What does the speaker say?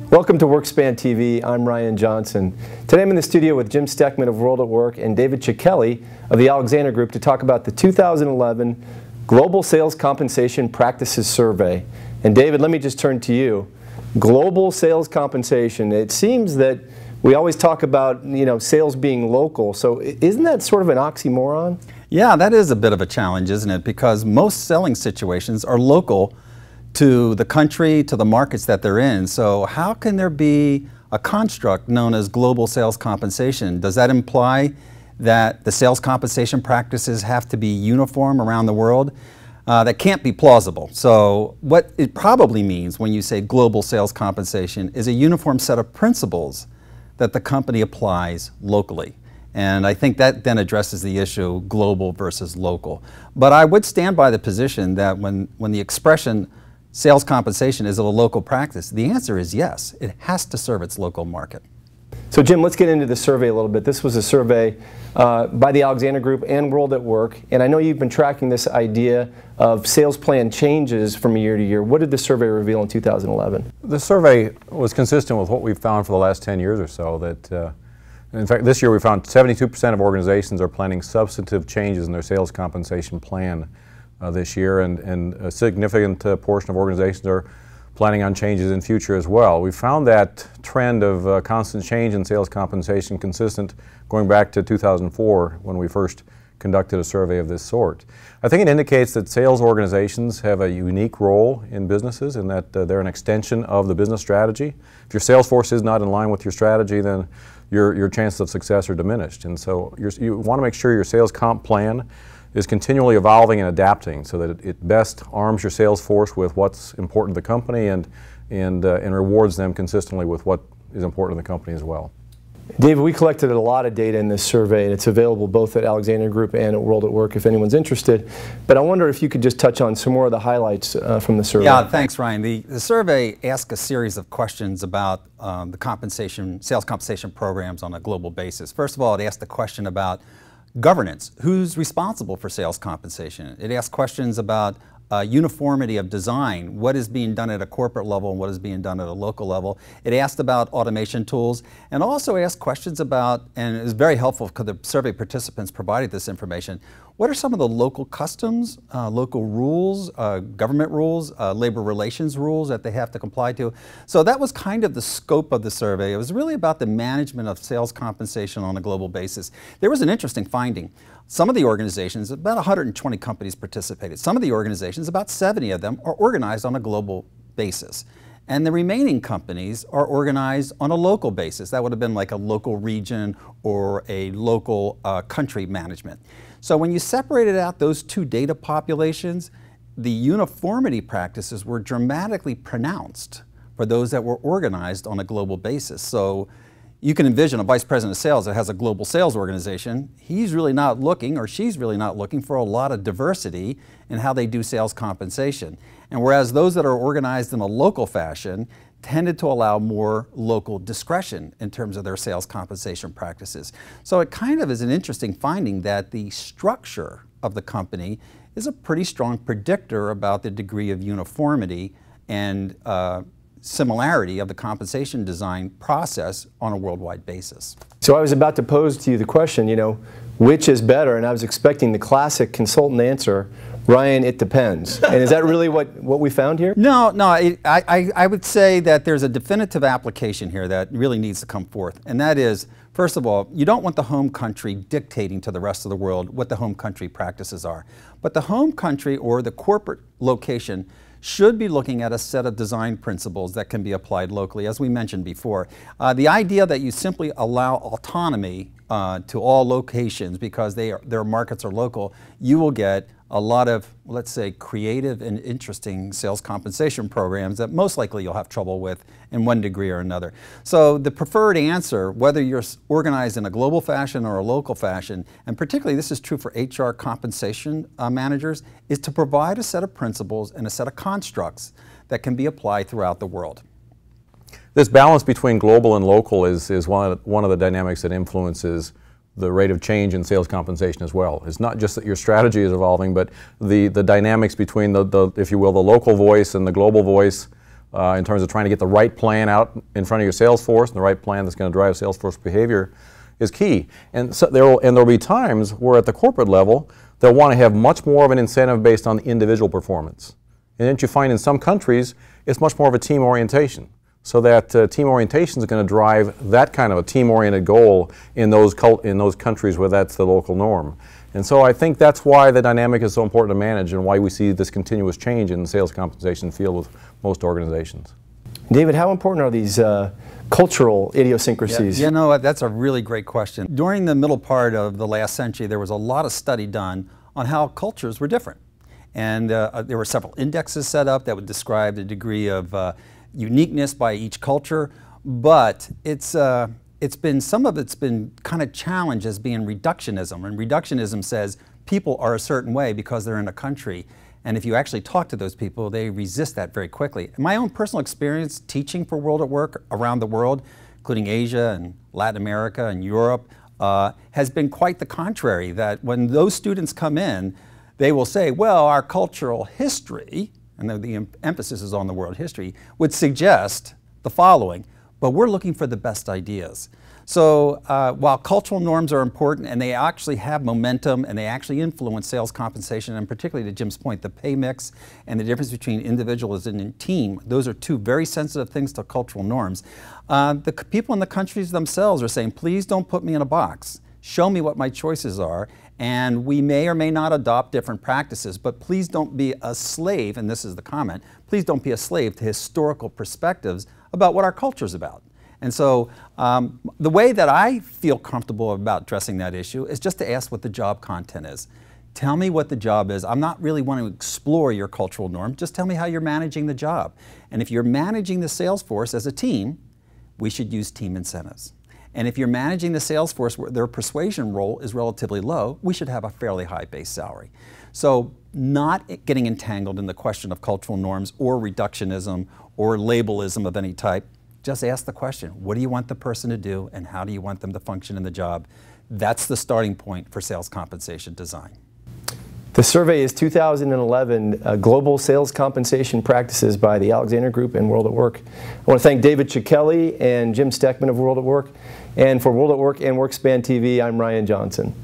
Welcome to WorkSpan TV. I'm Ryan Johnson. Today I'm in the studio with Jim Stoeckmann of WorldatWork and David Cichelli of the Alexander Group to talk about the 2011 Global Sales Compensation Practices Survey. And David, let me just turn to you. Global sales compensation. It seems that we always talk about, sales being local. So isn't that sort of an oxymoron? Yeah, that is a bit of a challenge, isn't it? Because most selling situations are local to the country, to the markets that they're in. So how can there be a construct known as global sales compensation? Does that imply that the sales compensation practices have to be uniform around the world? That can't be plausible. So what it probably means when you say global sales compensation is a uniform set of principles that the company applies locally. And I think that then addresses the issue global versus local. But I would stand by the position that when the expression sales compensation is a local practice, the answer is yes. It has to serve its local market. So Jim, let's get into the survey a little bit. This was a survey by the Alexander Group and WorldatWork, and I know you've been tracking this idea of sales plan changes from year to year. What did the survey reveal in 2011? The survey was consistent with what we've found for the last 10 years or so. That, in fact, this year we found 72% of organizations are planning substantive changes in their sales compensation plan this year, and a significant portion of organizations are planning on changes in future as well. We found that trend of constant change in sales compensation consistent going back to 2004 when we first conducted a survey of this sort. I think it indicates that sales organizations have a unique role in businesses in that they're an extension of the business strategy. If your sales force is not in line with your strategy, then your chances of success are diminished. And so you want to make sure your sales comp plan is continually evolving and adapting so that it best arms your sales force with what's important to the company and rewards them consistently with what is important to the company as well. David, we collected a lot of data in this survey, and it's available both at Alexander Group and at WorldatWork if anyone's interested. But I wonder if you could just touch on some more of the highlights from the survey. Yeah, thanks, Ryan. The survey asked a series of questions about the sales compensation programs on a global basis. First of all, it asked a question about governance. Who's responsible for sales compensation? It asked questions about uniformity of design. What is being done at a corporate level and what is being done at a local level? It asked about automation tools and also asked questions about, and it was very helpful because the survey participants provided this information, what are some of the local customs, local rules, government rules, labor relations rules that they have to comply to? So that was kind of the scope of the survey. It was really about the management of sales compensation on a global basis. There was an interesting finding. Some of the organizations, about 120 companies participated. Some of the organizations, about 70 of them, are organized on a global basis. And the remaining companies are organized on a local basis. That would have been like a local region or a local country management. So when you separated out those two data populations, the uniformity practices were dramatically pronounced for those that were organized on a global basis. So you can envision a vice president of sales that has a global sales organization. He's really not looking, or she's really not looking, for a lot of diversity in how they do sales compensation. And whereas those that are organized in a local fashion tended to allow more local discretion in terms of their sales compensation practices. So it kind of is an interesting finding that the structure of the company is a pretty strong predictor about the degree of uniformity and similarity of the compensation design process on a worldwide basis. So I was about to pose to you the question, which is better? And I was expecting the classic consultant answer, Ryan, it depends. And is that really what we found here? No, I would say that there's a definitive application here that really needs to come forth. And that is, first of all, you don't want the home country dictating to the rest of the world what the home country practices are. But the home country or the corporate location should be looking at a set of design principles that can be applied locally, as we mentioned before. The idea that you simply allow autonomy to all locations because their markets are local, you will get a lot of, let's say, creative and interesting sales compensation programs that most likely you'll have trouble with in one degree or another. So the preferred answer, whether you're organized in a global fashion or a local fashion, and particularly this is true for HR compensation managers, is to provide a set of principles and a set of constructs that can be applied throughout the world. This balance between global and local is one of the dynamics that influences the rate of change in sales compensation as well. It's not just that your strategy is evolving, but the dynamics between the, if you will, the local voice and the global voice in terms of trying to get the right plan out in front of your sales force and the right plan that's going to drive sales force behavior is key. And so there'll be times where at the corporate level they'll want to have much more of an incentive based on individual performance. And then you find in some countries it's much more of a team orientation. So that team orientation is going to drive that kind of a team-oriented goal in those countries where that's the local norm. And so I think that's why the dynamic is so important to manage and why we see this continuous change in the sales compensation field with most organizations. David, how important are these cultural idiosyncrasies? Yeah, you know, that's a really great question. During the middle part of the last century, there was a lot of study done on how cultures were different. And there were several indexes set up that would describe the degree of uniqueness by each culture, but some of it's been kind of challenged as being reductionism, and reductionism says people are a certain way because they're in a country, and if you actually talk to those people, they resist that very quickly. In my own personal experience teaching for WorldatWork around the world, including Asia and Latin America and Europe, has been quite the contrary, that when those students come in, they will say, well, our cultural history, and the emphasis is on the world history, would suggest the following, but we're looking for the best ideas. So while cultural norms are important and they actually have momentum and they actually influence sales compensation, and particularly to Jim's point, the pay mix and the difference between individualism and team, those are two very sensitive things to cultural norms. The people in the countries themselves are saying, please don't put me in a box. Show me what my choices are, and we may or may not adopt different practices, but please don't be a slave, and this is the comment, please don't be a slave to historical perspectives about what our culture is about. And so the way that I feel comfortable about addressing that issue is just to ask what the job content is. Tell me what the job is. I'm not really wanting to explore your cultural norm, just tell me how you're managing the job. And if you're managing the sales force as a team, we should use team incentives. And if you're managing the sales force where their persuasion role is relatively low, we should have a fairly high base salary. So not getting entangled in the question of cultural norms or reductionism or labelism of any type, just ask the question, what do you want the person to do and how do you want them to function in the job? That's the starting point for sales compensation design. The survey is 2011 Global Sales Compensation Practices by the Alexander Group and WorldatWork. I want to thank David Cichelli and Jim Stoeckmann of WorldatWork. And for WorldatWork and WorkSpan TV, I'm Ryan Johnson.